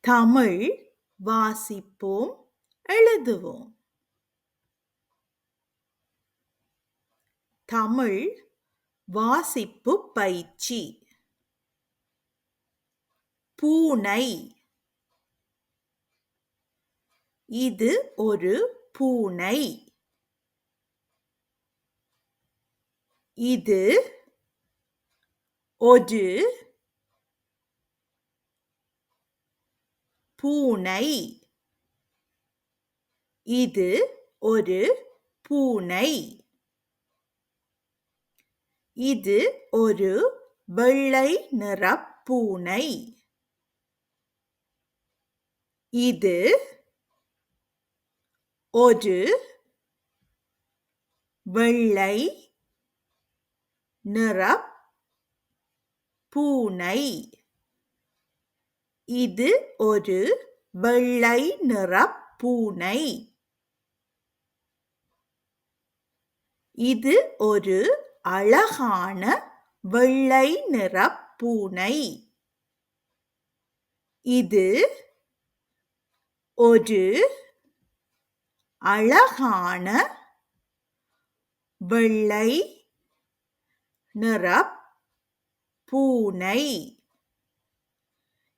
தமிழ் வாசிப்போம், எழுதுவோம். தமிழ் வாசிப்பு பயிற்சி. பூனை. இது ஒரு பூனை. இது ஒரு பூனை. இது ஒரு பூனை. இது ஒரு வெள்ளை நிறப் பூனை. இது ஒரு வெள்ளை நிறப் பூனை. இது ஒரு வெள்ளை நிறப் பூனை. இது ஒரு அழகான வெள்ளை நிறப் பூனை. இது ஒரு அழகான வெள்ளை நிறப் பூனை.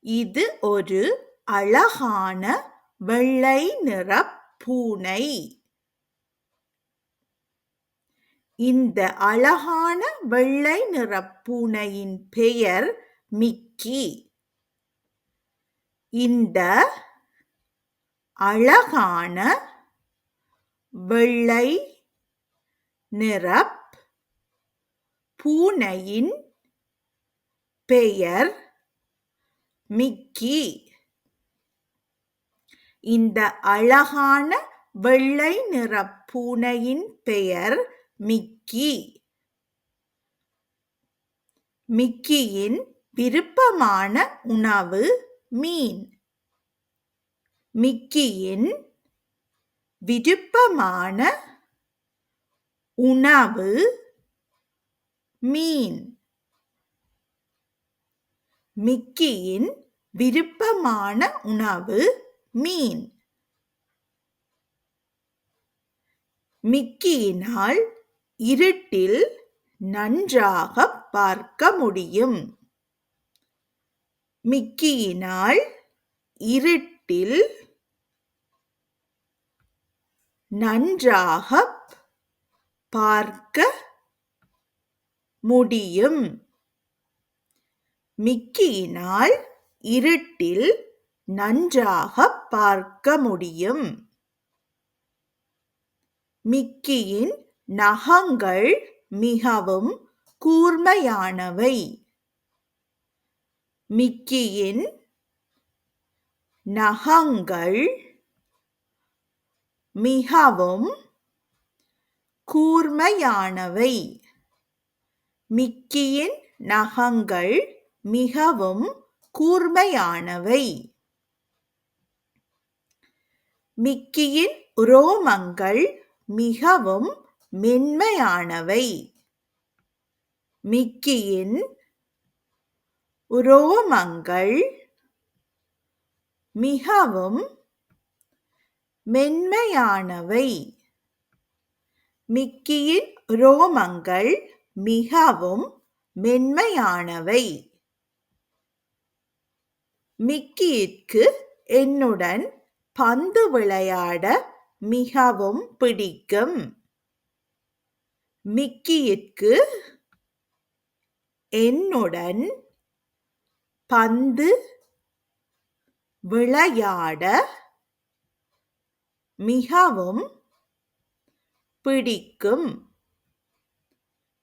இது ஒரு அழகான வெள்ளை நிறப் பூனை. இந்த அழகான வெள்ளை நிறப் பூனையின் பெயர் மிக்கி. இந்த அழகான வெள்ளை நிறப் பூனையின் பெயர் மிக்கி. இந்த அழகான வெள்ளை நிறப் பூனையின் பெயர் மிக்கி. மிக்கியின் விருப்பமான உணவு மீன். மிக்கியின் விருப்பமான உணவு மீன். மிக்கியின் விருப்பமான உணவு மீன். மிக்கியினால் இருட்டில் நன்றாக பார்க்க முடியும். மிக்கியினால் இருட்டில் நன்றாக பார்க்க முடியும். மிக்கியினால் இருட்டில் நன்றாக பார்க்க முடியும். மிக்கியின் நகங்கள் மிகவும் கூர்மையானவை. மிக்கியின் நகங்கள் மிகவும் கூர்மையானவை. மிக்கியின் நகங்கள் மிகவும் கூர்மையானவை. மிக்கியின் உரோமங்கள் மிகவும் மென்மையானவை. மிக்கியின் உரோமங்கள் மிகவும் மென்மையானவை. மிக்கியின் உரோமங்கள் மிகவும் மென்மையானவை. மிக்கியிற்கு என்னுடன் பந்து விளையாட மிகவும் பிடிக்கும். மிக்கியிற்கு என்னுடன் பந்து விளையாட மிகவும் பிடிக்கும்.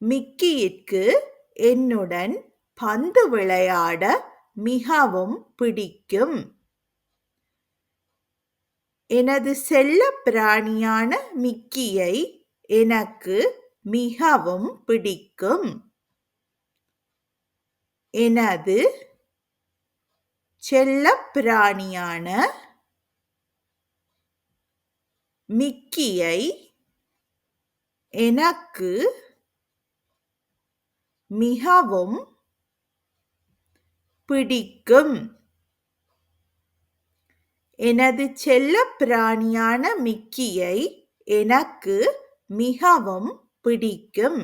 மிக்கியிற்கு என்னுடன் பந்து விளையாட மிகவும் பிடிக்கும். எனது செல்லப் பிராணியான மிக்கியை எனக்கு மிகவும் பிடிக்கும். எனது செல்லப் பிராணியான மிக்கியை எனக்கு மிகவும் பிடிக்கும். எனது செல்லப்பிராணியான மிக்கியை எனக்கு மிகவும் பிடிக்கும்.